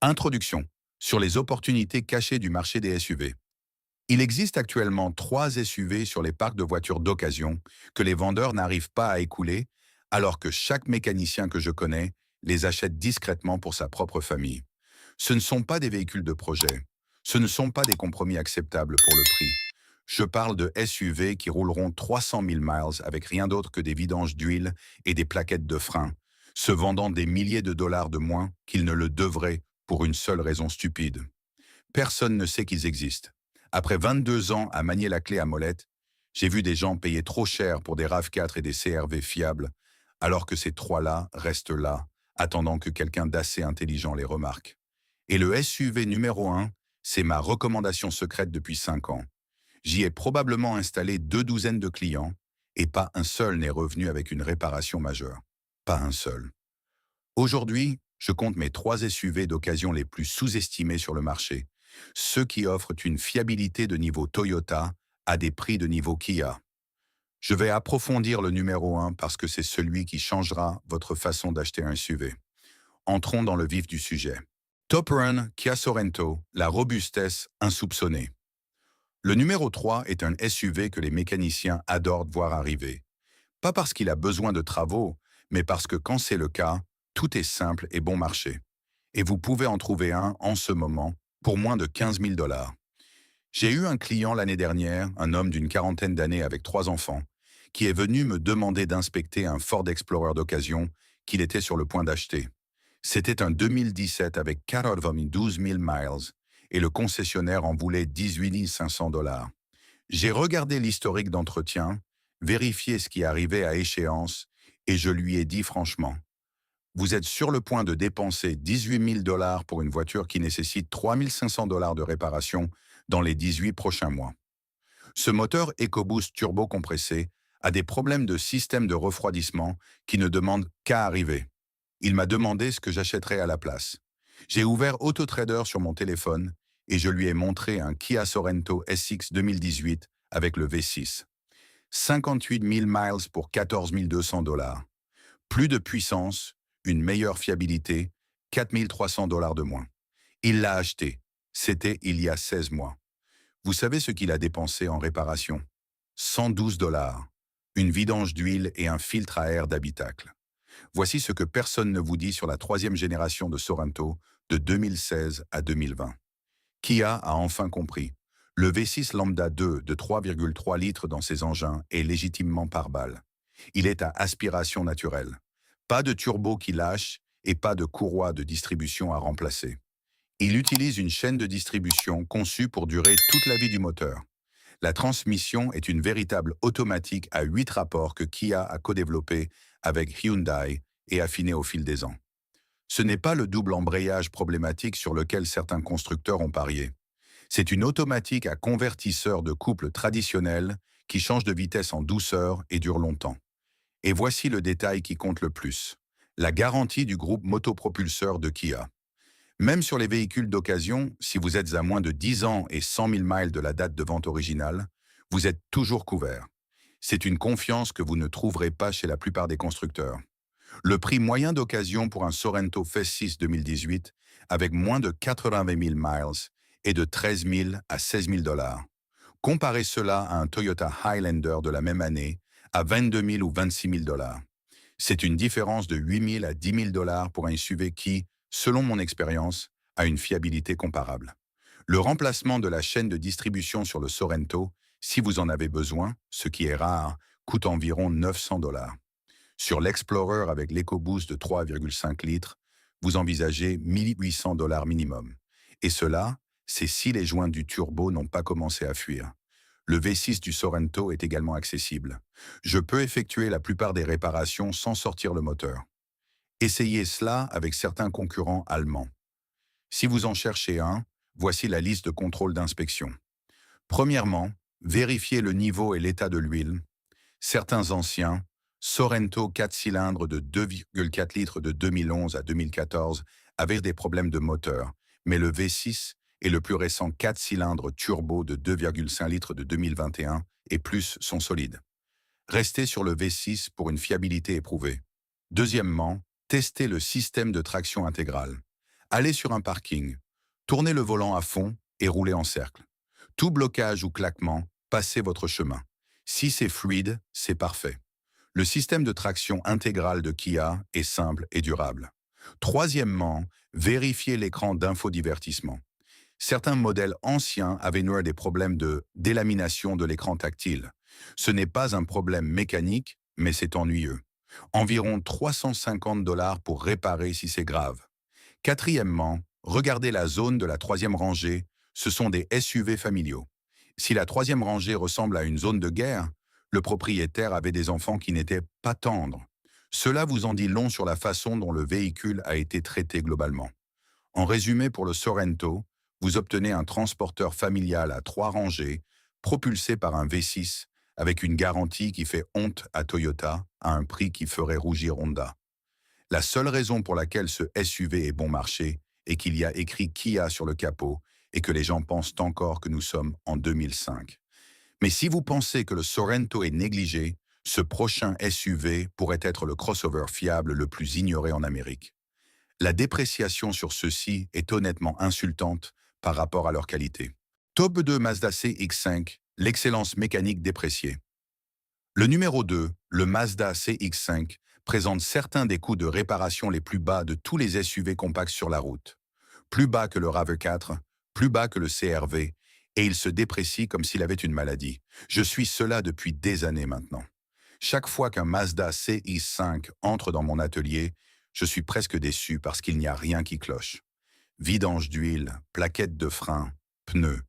Introduction sur les opportunités cachées du marché des SUV. Il existe actuellement 3 SUV sur les parcs de voitures d'occasion que les vendeurs n'arrivent pas à écouler, alors que chaque mécanicien que je connais les achète discrètement pour sa propre famille. Ce ne sont pas des véhicules de projet. Ce ne sont pas des compromis acceptables pour le prix. Je parle de SUV qui rouleront 300 000 miles avec rien d'autre que des vidanges d'huile et des plaquettes de frein, se vendant des milliers de dollars de moins qu'ils ne le devraient pour une seule raison stupide. Personne ne sait qu'ils existent. Après 22 ans à manier la clé à molette, j'ai vu des gens payer trop cher pour des RAV4 et des CRV fiables, alors que ces trois-là restent là, attendant que quelqu'un d'assez intelligent les remarque. Et le SUV numéro un, c'est ma recommandation secrète depuis 5 ans. J'y ai probablement installé 2 douzaines de clients, et pas un seul n'est revenu avec une réparation majeure. Pas un seul. Aujourd'hui, je compte mes 3 SUV d'occasion les plus sous-estimés sur le marché, ceux qui offrent une fiabilité de niveau Toyota à des prix de niveau Kia. Je vais approfondir le numéro un parce que c'est celui qui changera votre façon d'acheter un SUV. Entrons dans le vif du sujet. Top Run Kia Sorento, la robustesse insoupçonnée. Le numéro 3 est un SUV que les mécaniciens adorent voir arriver. Pas parce qu'il a besoin de travaux, mais parce que quand c'est le cas, tout est simple et bon marché. Et vous pouvez en trouver un en ce moment pour moins de 15 000 dollars. J'ai eu un client l'année dernière, un homme d'une quarantaine d'années avec 3 enfants, qui est venu me demander d'inspecter un Ford Explorer d'occasion qu'il était sur le point d'acheter. C'était un 2017 avec 12 000 miles et le concessionnaire en voulait 18 500 dollars. J'ai regardé l'historique d'entretien, vérifié ce qui arrivait à échéance et je lui ai dit franchement, vous êtes sur le point de dépenser 18 000 dollars pour une voiture qui nécessite 3 500 dollars de réparation dans les 18 prochains mois. Ce moteur EcoBoost turbo compressé a des problèmes de système de refroidissement qui ne demandent qu'à arriver. Il m'a demandé ce que j'achèterais à la place. J'ai ouvert AutoTrader sur mon téléphone et je lui ai montré un Kia Sorento SX 2018 avec le V6. 58 000 miles pour 14 200 dollars. Plus de puissance, une meilleure fiabilité, 4 300 dollars de moins. Il l'a acheté. C'était il y a 16 mois. Vous savez ce qu'il a dépensé en réparation? 112 dollars. Une vidange d'huile et un filtre à air d'habitacle. Voici ce que personne ne vous dit sur la troisième génération de Sorento de 2016 à 2020. Kia a enfin compris. Le V6 Lambda 2 de 3,3 litres dans ses engins est légitimement par balle. Il est à aspiration naturelle. Pas de turbo qui lâche et pas de courroie de distribution à remplacer. Il utilise une chaîne de distribution conçue pour durer toute la vie du moteur. La transmission est une véritable automatique à 8 rapports que Kia a co-développé avec Hyundai et affiné au fil des ans. Ce n'est pas le double embrayage problématique sur lequel certains constructeurs ont parié. C'est une automatique à convertisseur de couple traditionnel qui change de vitesse en douceur et dure longtemps. Et voici le détail qui compte le plus. La garantie du groupe motopropulseur de Kia. Même sur les véhicules d'occasion, si vous êtes à moins de 10 ans et 100 000 miles de la date de vente originale, vous êtes toujours couvert. C'est une confiance que vous ne trouverez pas chez la plupart des constructeurs. Le prix moyen d'occasion pour un Sorento F6 2018, avec moins de 80 000 miles, est de 13 000 à 16 000 dollars. Comparez cela à un Toyota Highlander de la même année, à 22 000 ou 26 000 dollars. C'est une différence de 8 000 à 10 000 dollars pour un SUV qui, selon mon expérience, a une fiabilité comparable. Le remplacement de la chaîne de distribution sur le Sorento, si vous en avez besoin, ce qui est rare, coûte environ 900 dollars. Sur l'Explorer avec l'EcoBoost de 3,5 litres, vous envisagez 1 800 dollars minimum. Et cela, c'est si les joints du turbo n'ont pas commencé à fuir. Le V6 du Sorento est également accessible. Je peux effectuer la plupart des réparations sans sortir le moteur. Essayez cela avec certains concurrents allemands. Si vous en cherchez un, voici la liste de contrôles d'inspection. Premièrement, vérifiez le niveau et l'état de l'huile. Certains anciens, Sorento 4 cylindres de 2,4 litres de 2011 à 2014 avaient des problèmes de moteur, mais le V6 et le plus récent 4 cylindres turbo de 2,5 litres de 2021 et plus sont solides. Restez sur le V6 pour une fiabilité éprouvée. Deuxièmement, testez le système de traction intégrale. Allez sur un parking, tournez le volant à fond et roulez en cercle. Tout blocage ou claquement, passez votre chemin. Si c'est fluide, c'est parfait. Le système de traction intégrale de Kia est simple et durable. Troisièmement, vérifiez l'écran d'infodivertissement. Certains modèles anciens avaient noé des problèmes de délamination de l'écran tactile. Ce n'est pas un problème mécanique, mais c'est ennuyeux. Environ 350 $ pour réparer si c'est grave. Quatrièmement, regardez la zone de la troisième rangée, ce sont des SUV familiaux. Si la troisième rangée ressemble à une zone de guerre, le propriétaire avait des enfants qui n'étaient pas tendres. Cela vous en dit long sur la façon dont le véhicule a été traité globalement. En résumé, pour le Sorento, vous obtenez un transporteur familial à 3 rangées, propulsé par un V6, avec une garantie qui fait honte à Toyota, à un prix qui ferait rougir Honda. La seule raison pour laquelle ce SUV est bon marché est qu'il y a écrit Kia sur le capot et que les gens pensent encore que nous sommes en 2005. Mais si vous pensez que le Sorento est négligé, ce prochain SUV pourrait être le crossover fiable le plus ignoré en Amérique. La dépréciation sur ceux-ci est honnêtement insultante par rapport à leur qualité. Top 2 Mazda CX-5, l'excellence mécanique dépréciée. Le numéro 2, le Mazda CX-5, présente certains des coûts de réparation les plus bas de tous les SUV compacts sur la route. Plus bas que le RAV4, plus bas que le CR-V, et il se déprécie comme s'il avait une maladie. Je suis cela depuis des années maintenant. Chaque fois qu'un Mazda CX-5 entre dans mon atelier, je suis presque déçu parce qu'il n'y a rien qui cloche. Vidange d'huile, plaquettes de frein, pneus.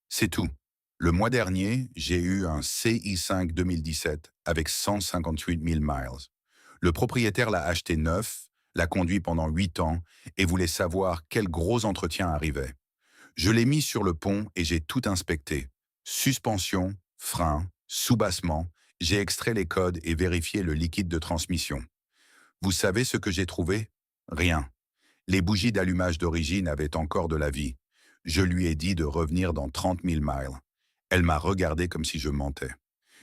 C'est tout. Le mois dernier, j'ai eu un CI5 2017 avec 158 000 miles. Le propriétaire l'a acheté neuf, l'a conduit pendant 8 ans et voulait savoir quel gros entretien arrivait. Je l'ai mis sur le pont et j'ai tout inspecté. Suspension, frein, soubassement, j'ai extrait les codes et vérifié le liquide de transmission. Vous savez ce que j'ai trouvé? Rien. Les bougies d'allumage d'origine avaient encore de la vie. Je lui ai dit de revenir dans 30 000 miles. Elle m'a regardé comme si je mentais.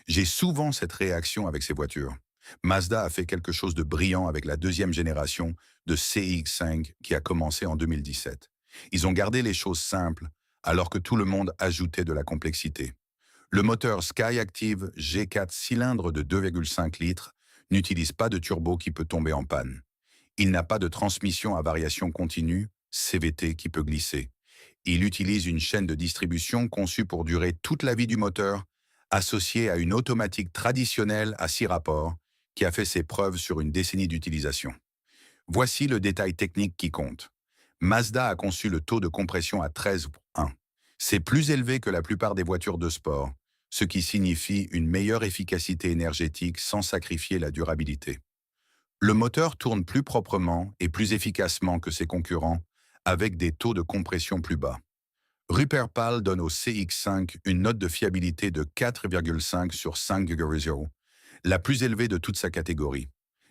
J'ai souvent cette réaction avec ces voitures. Mazda a fait quelque chose de brillant avec la deuxième génération de CX-5 qui a commencé en 2017. Ils ont gardé les choses simples, alors que tout le monde ajoutait de la complexité. Le moteur Skyactiv G4 cylindre de 2,5 litres n'utilise pas de turbo qui peut tomber en panne. Il n'a pas de transmission à variation continue, CVT, qui peut glisser. Il utilise une chaîne de distribution conçue pour durer toute la vie du moteur, associée à une automatique traditionnelle à 6 rapports, qui a fait ses preuves sur une décennie d'utilisation. Voici le détail technique qui compte. Mazda a conçu le taux de compression à 13,1. C'est plus élevé que la plupart des voitures de sport, ce qui signifie une meilleure efficacité énergétique sans sacrifier la durabilité. Le moteur tourne plus proprement et plus efficacement que ses concurrents, avec des taux de compression plus bas. Rupert-Pal donne au CX-5 une note de fiabilité de 4,5 sur 5,0, la plus élevée de toute sa catégorie.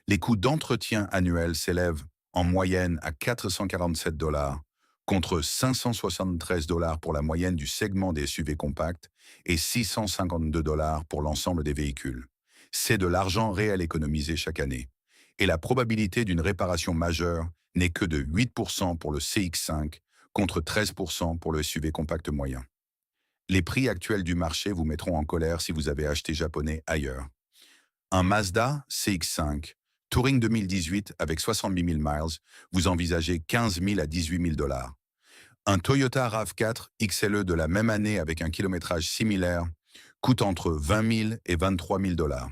Les coûts d'entretien annuels s'élèvent en moyenne à 447 $, contre 573 $ pour la moyenne du segment des SUV compacts et 652 $ pour l'ensemble des véhicules. C'est de l'argent réel économisé chaque année. Et la probabilité d'une réparation majeure n'est que de 8% pour le CX-5 contre 13% pour le SUV compact moyen. Les prix actuels du marché vous mettront en colère si vous avez acheté japonais ailleurs. Un Mazda CX-5, Touring 2018 avec 70 000 miles, vous envisagez 15 000 à 18 000 $. Un Toyota RAV4 XLE de la même année avec un kilométrage similaire coûte entre 20 000 et 23 000 $.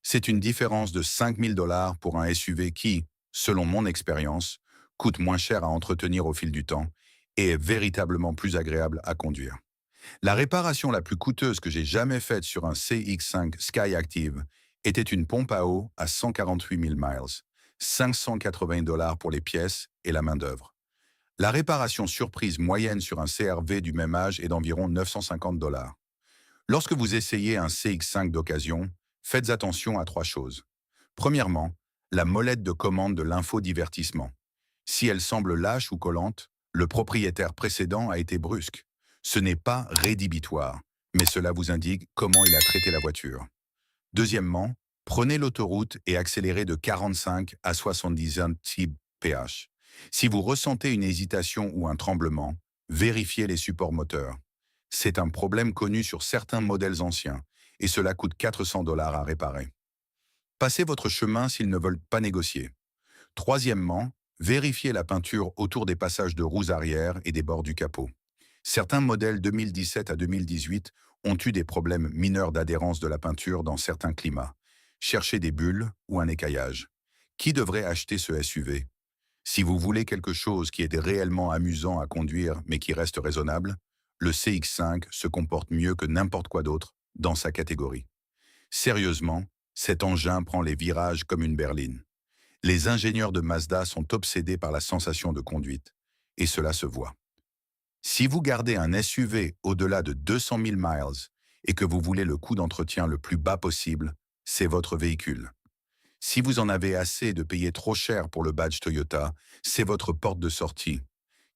C'est une différence de 5 000 $ pour un SUV qui, selon mon expérience, coûte moins cher à entretenir au fil du temps et est véritablement plus agréable à conduire. La réparation la plus coûteuse que j'ai jamais faite sur un CX-5 Skyactiv était une pompe à eau à 148 000 miles, 580 $ pour les pièces et la main-d'œuvre. La réparation surprise moyenne sur un CR-V du même âge est d'environ 950 $. Lorsque vous essayez un CX-5 d'occasion, faites attention à 3 choses. Premièrement, la molette de commande de l'infodivertissement. Si elle semble lâche ou collante, le propriétaire précédent a été brusque. Ce n'est pas rédhibitoire, mais cela vous indique comment il a traité la voiture. Deuxièmement, prenez l'autoroute et accélérez de 45 à 70 mph. Si vous ressentez une hésitation ou un tremblement, vérifiez les supports moteurs. C'est un problème connu sur certains modèles anciens et cela coûte 400 $ à réparer. Passez votre chemin s'ils ne veulent pas négocier. Troisièmement, vérifiez la peinture autour des passages de roues arrière et des bords du capot. Certains modèles 2017 à 2018 ont eu des problèmes mineurs d'adhérence de la peinture dans certains climats. Cherchez des bulles ou un écaillage. Qui devrait acheter ce SUV? Si vous voulez quelque chose qui est réellement amusant à conduire mais qui reste raisonnable, le CX-5 se comporte mieux que n'importe quoi d'autre dans sa catégorie. Sérieusement, cet engin prend les virages comme une berline. Les ingénieurs de Mazda sont obsédés par la sensation de conduite, et cela se voit. Si vous gardez un SUV au-delà de 200 000 miles et que vous voulez le coût d'entretien le plus bas possible, c'est votre véhicule. Si vous en avez assez de payer trop cher pour le badge Toyota, c'est votre porte de sortie.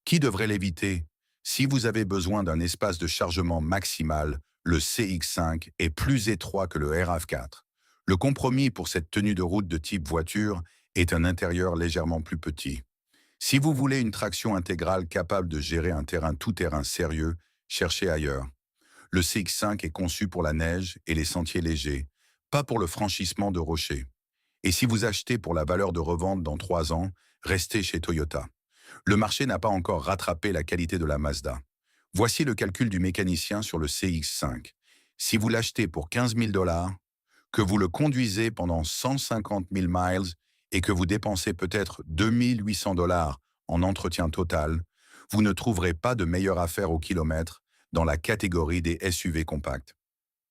Qui devrait l'éviter? Si vous avez besoin d'un espace de chargement maximal, le CX-5 est plus étroit que le RAV4. Le compromis pour cette tenue de route de type voiture est un intérieur légèrement plus petit. Si vous voulez une traction intégrale capable de gérer un terrain tout-terrain sérieux, cherchez ailleurs. Le CX-5 est conçu pour la neige et les sentiers légers, pas pour le franchissement de rochers. Et si vous achetez pour la valeur de revente dans 3 ans, restez chez Toyota. Le marché n'a pas encore rattrapé la qualité de la Mazda. Voici le calcul du mécanicien sur le CX-5. Si vous l'achetez pour 15 000 $, que vous le conduisez pendant 150 000 miles et que vous dépensez peut-être 2 800 $ en entretien total, vous ne trouverez pas de meilleure affaire au kilomètre dans la catégorie des SUV compacts.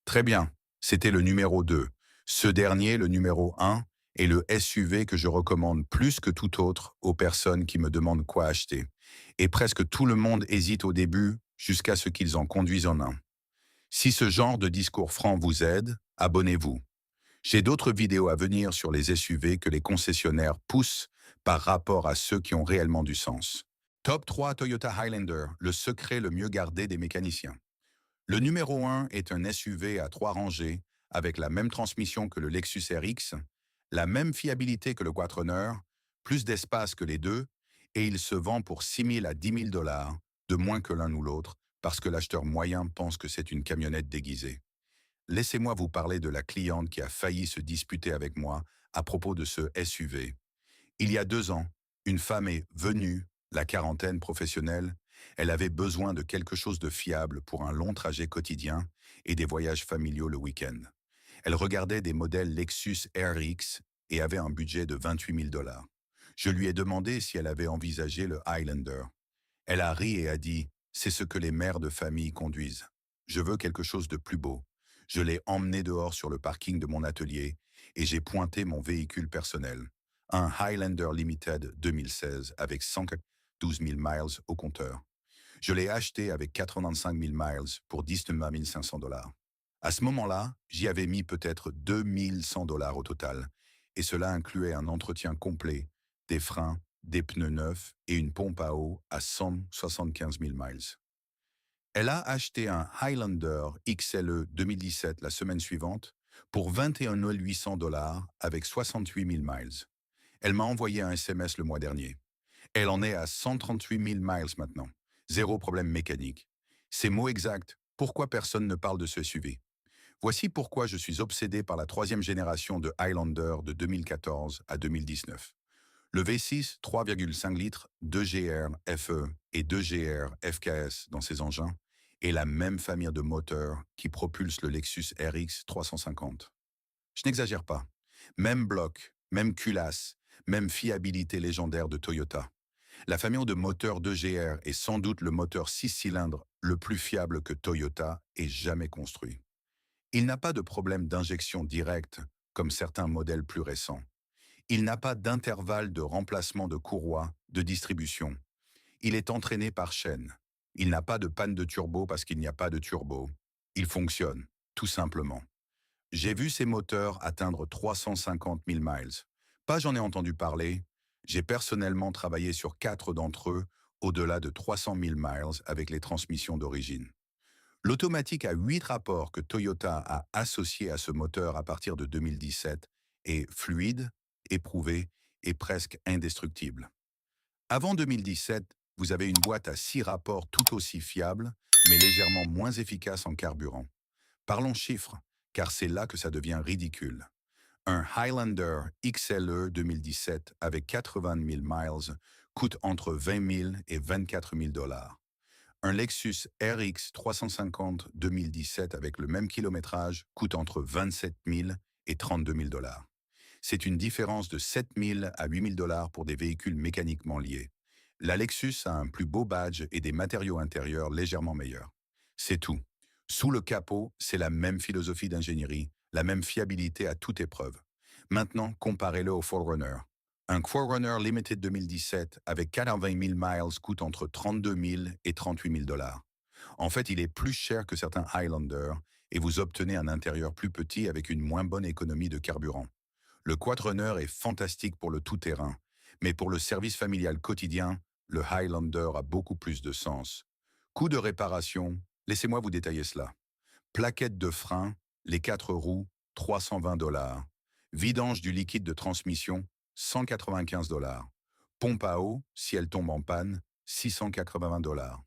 Très bien, c'était le numéro 2. Ce dernier, le numéro 1, est le SUV que je recommande plus que tout autre aux personnes qui me demandent quoi acheter. Et presque tout le monde hésite au début jusqu'à ce qu'ils en conduisent en un. Si ce genre de discours franc vous aide, abonnez-vous. J'ai d'autres vidéos à venir sur les SUV que les concessionnaires poussent par rapport à ceux qui ont réellement du sens. Top 3 Toyota Highlander, le secret le mieux gardé des mécaniciens. Le numéro 1 est un SUV à 3 rangées, avec la même transmission que le Lexus RX, la même fiabilité que le Quattro, plus d'espace que les deux, et il se vend pour 6 000 à 10 000 $, de moins que l'un ou l'autre, parce que l'acheteur moyen pense que c'est une camionnette déguisée. Laissez-moi vous parler de la cliente qui a failli se disputer avec moi à propos de ce SUV. Il y a 2 ans, une femme est venue, la quarantaine professionnelle. Elle avait besoin de quelque chose de fiable pour un long trajet quotidien et des voyages familiaux le week-end. Elle regardait des modèles Lexus RX et avait un budget de 28 000 $. Je lui ai demandé si elle avait envisagé le Highlander. Elle a ri et a dit « C'est ce que les mères de famille conduisent. Je veux quelque chose de plus beau. » Je l'ai emmené dehors sur le parking de mon atelier et j'ai pointé mon véhicule personnel, un Highlander Limited 2016 avec 112 000 miles au compteur. Je l'ai acheté avec 85 000 miles pour 19 500 $. À ce moment-là, j'y avais mis peut-être 2 100 $ au total, et cela incluait un entretien complet, des freins, des pneus neufs et une pompe à eau à 175 000 miles. Elle a acheté un Highlander XLE 2017 la semaine suivante pour 21 800 $ avec 68 000 miles. Elle m'a envoyé un SMS le mois dernier. Elle en est à 138 000 miles maintenant. Zéro problème mécanique. Ces mots exacts, pourquoi personne ne parle de ce SUV? Voici pourquoi je suis obsédé par la troisième génération de Highlander de 2014 à 2019. Le V6 3,5 litres 2GR FE et 2GR FKS dans ses engins est la même famille de moteurs qui propulse le Lexus RX 350. Je n'exagère pas. Même bloc, même culasse, même fiabilité légendaire de Toyota. La famille de moteurs 2GR est sans doute le moteur 6 cylindres le plus fiable que Toyota ait jamais construit. Il n'a pas de problème d'injection directe, comme certains modèles plus récents. Il n'a pas d'intervalle de remplacement de courroie, de distribution. Il est entraîné par chaîne. Il n'a pas de panne de turbo parce qu'il n'y a pas de turbo. Il fonctionne, tout simplement. J'ai vu ces moteurs atteindre 350 000 miles. Pas j'en ai entendu parler. J'ai personnellement travaillé sur 4 d'entre eux, au-delà de 300 000 miles avec les transmissions d'origine. L'automatique à 8 rapports que Toyota a associé à ce moteur à partir de 2017 est fluide, éprouvé et presque indestructible. Avant 2017, vous avez une boîte à 6 rapports tout aussi fiable, mais légèrement moins efficace en carburant. Parlons chiffres, car c'est là que ça devient ridicule. Un Highlander XLE 2017 avec 80 000 miles coûte entre 20 000 et 24 000 dollars. Un Lexus RX 350 2017 avec le même kilométrage coûte entre 27 000 et 32 000 dollars. C'est une différence de 7 000 à 8 000 dollars pour des véhicules mécaniquement liés. La Lexus a un plus beau badge et des matériaux intérieurs légèrement meilleurs. C'est tout. Sous le capot, c'est la même philosophie d'ingénierie, la même fiabilité à toute épreuve. Maintenant, comparez-le au 4Runner. Un 4Runner Limited 2017 avec 80 000 miles coûte entre 32 000 et 38 000 dollars. En fait, il est plus cher que certains Highlander et vous obtenez un intérieur plus petit avec une moins bonne économie de carburant. Le Quaterunner est fantastique pour le tout-terrain, mais pour le service familial quotidien, le Highlander a beaucoup plus de sens. Coût de réparation, laissez-moi vous détailler cela. Plaquettes de frein, les 4 roues, 320 dollars. Vidange du liquide de transmission, 195 dollars. Pompe à eau, si elle tombe en panne, 680 dollars.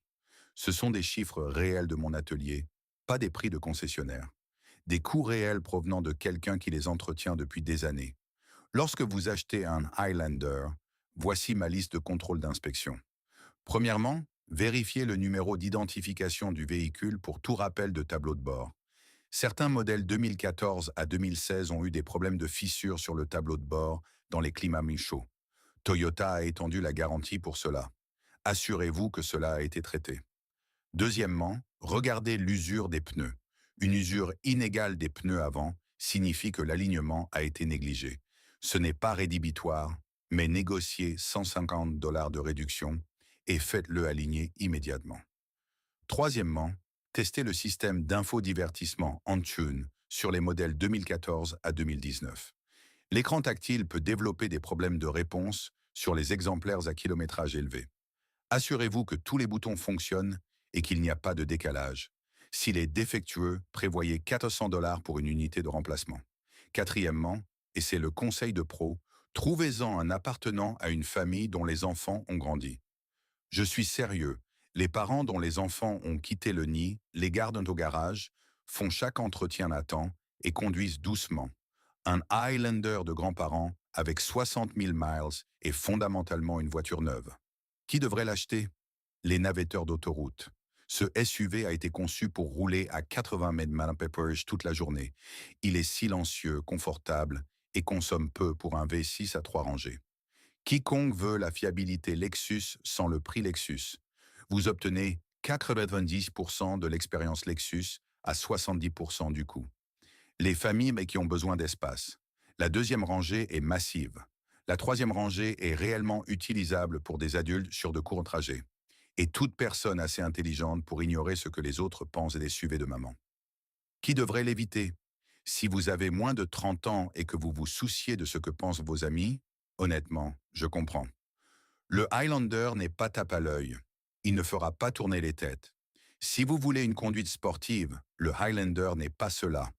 Ce sont des chiffres réels de mon atelier, pas des prix de concessionnaire. Des coûts réels provenant de quelqu'un qui les entretient depuis des années. Lorsque vous achetez un Highlander, voici ma liste de contrôles d'inspection. Premièrement, vérifiez le numéro d'identification du véhicule pour tout rappel de tableau de bord. Certains modèles 2014 à 2016 ont eu des problèmes de fissures sur le tableau de bord dans les climats mi-chauds. Toyota a étendu la garantie pour cela. Assurez-vous que cela a été traité. Deuxièmement, regardez l'usure des pneus. Une usure inégale des pneus avant signifie que l'alignement a été négligé. Ce n'est pas rédhibitoire, mais négociez 150 dollars de réduction et faites-le aligner immédiatement. Troisièmement, testez le système d'infodivertissement Entune sur les modèles 2014 à 2019. L'écran tactile peut développer des problèmes de réponse sur les exemplaires à kilométrage élevé. Assurez-vous que tous les boutons fonctionnent et qu'il n'y a pas de décalage. S'il est défectueux, prévoyez 400 dollars pour une unité de remplacement. Quatrièmement, et c'est le conseil de pro, trouvez-en un appartenant à une famille dont les enfants ont grandi. Je suis sérieux. Les parents dont les enfants ont quitté le nid les gardent au garage, font chaque entretien à temps et conduisent doucement. Un Highlander de grands-parents avec 60 000 miles est fondamentalement une voiture neuve. Qui devrait l'acheter? Les navetteurs d'autoroute. Ce SUV a été conçu pour rouler à 80 mph toute la journée. Il est silencieux, confortable et consomme peu pour un V6 à 3 rangées. Quiconque veut la fiabilité Lexus sans le prix Lexus. Vous obtenez 90% de l'expérience Lexus à 70% du coût. Les familles mais qui ont besoin d'espace. La deuxième rangée est massive. La troisième rangée est réellement utilisable pour des adultes sur de courts trajets. Et toute personne assez intelligente pour ignorer ce que les autres pensent des SUV de maman. Qui devrait l'éviter? Si vous avez moins de 30 ans et que vous vous souciez de ce que pensent vos amis, honnêtement, je comprends. Le Highlander n'est pas tape à l'œil. Il ne fera pas tourner les têtes. Si vous voulez une conduite sportive, le Highlander n'est pas cela.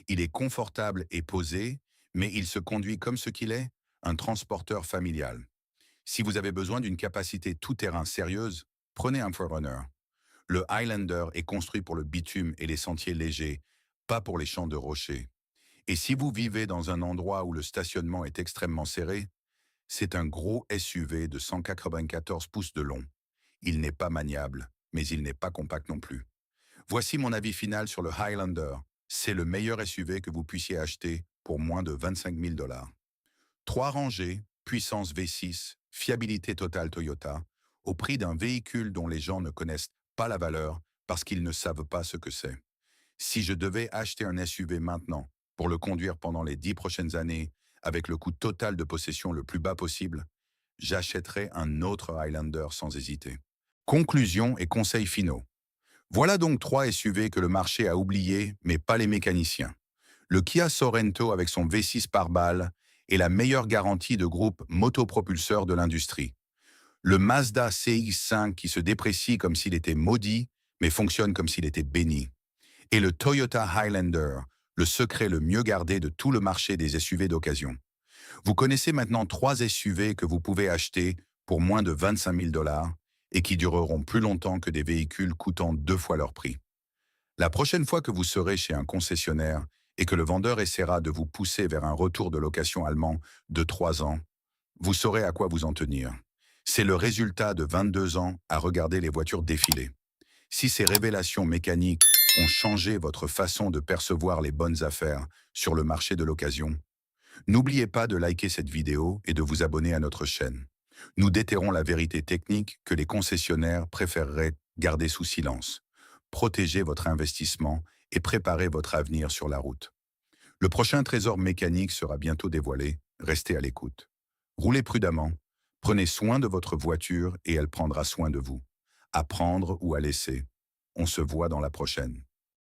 Il est confortable et posé, mais il se conduit comme ce qu'il est, un transporteur familial. Si vous avez besoin d'une capacité tout-terrain sérieuse, prenez un 4Runner. Le Highlander est construit pour le bitume et les sentiers légers, pas pour les champs de rochers. Et si vous vivez dans un endroit où le stationnement est extrêmement serré, c'est un gros SUV de 194 pouces de long. Il n'est pas maniable, mais il n'est pas compact non plus. Voici mon avis final sur le Highlander. C'est le meilleur SUV que vous puissiez acheter pour moins de 25 000 dollars. 3 rangées, puissance V6, fiabilité totale Toyota, au prix d'un véhicule dont les gens ne connaissent pas la valeur parce qu'ils ne savent pas ce que c'est. Si je devais acheter un SUV maintenant pour le conduire pendant les 10 prochaines années avec le coût total de possession le plus bas possible, j'achèterais un autre Highlander sans hésiter. Conclusion et conseils finaux. Voilà donc 3 SUV que le marché a oubliés, mais pas les mécaniciens. Le Kia Sorento avec son V6 pare-balles est la meilleure garantie de groupe motopropulseur de l'industrie. Le Mazda CX-5 qui se déprécie comme s'il était maudit, mais fonctionne comme s'il était béni. Et le Toyota Highlander, le secret le mieux gardé de tout le marché des SUV d'occasion. Vous connaissez maintenant 3 SUV que vous pouvez acheter pour moins de 25 000 dollars et qui dureront plus longtemps que des véhicules coûtant 2 fois leur prix. La prochaine fois que vous serez chez un concessionnaire et que le vendeur essaiera de vous pousser vers un retour de location allemand de 3 ans, vous saurez à quoi vous en tenir. C'est le résultat de 22 ans à regarder les voitures défiler. Si ces révélations mécaniques ont changé votre façon de percevoir les bonnes affaires sur le marché de l'occasion, n'oubliez pas de liker cette vidéo et de vous abonner à notre chaîne. Nous déterrons la vérité technique que les concessionnaires préféreraient garder sous silence. Protégez votre investissement et préparez votre avenir sur la route. Le prochain trésor mécanique sera bientôt dévoilé. Restez à l'écoute. Roulez prudemment. Prenez soin de votre voiture et elle prendra soin de vous. À prendre ou à laisser. On se voit dans la prochaine.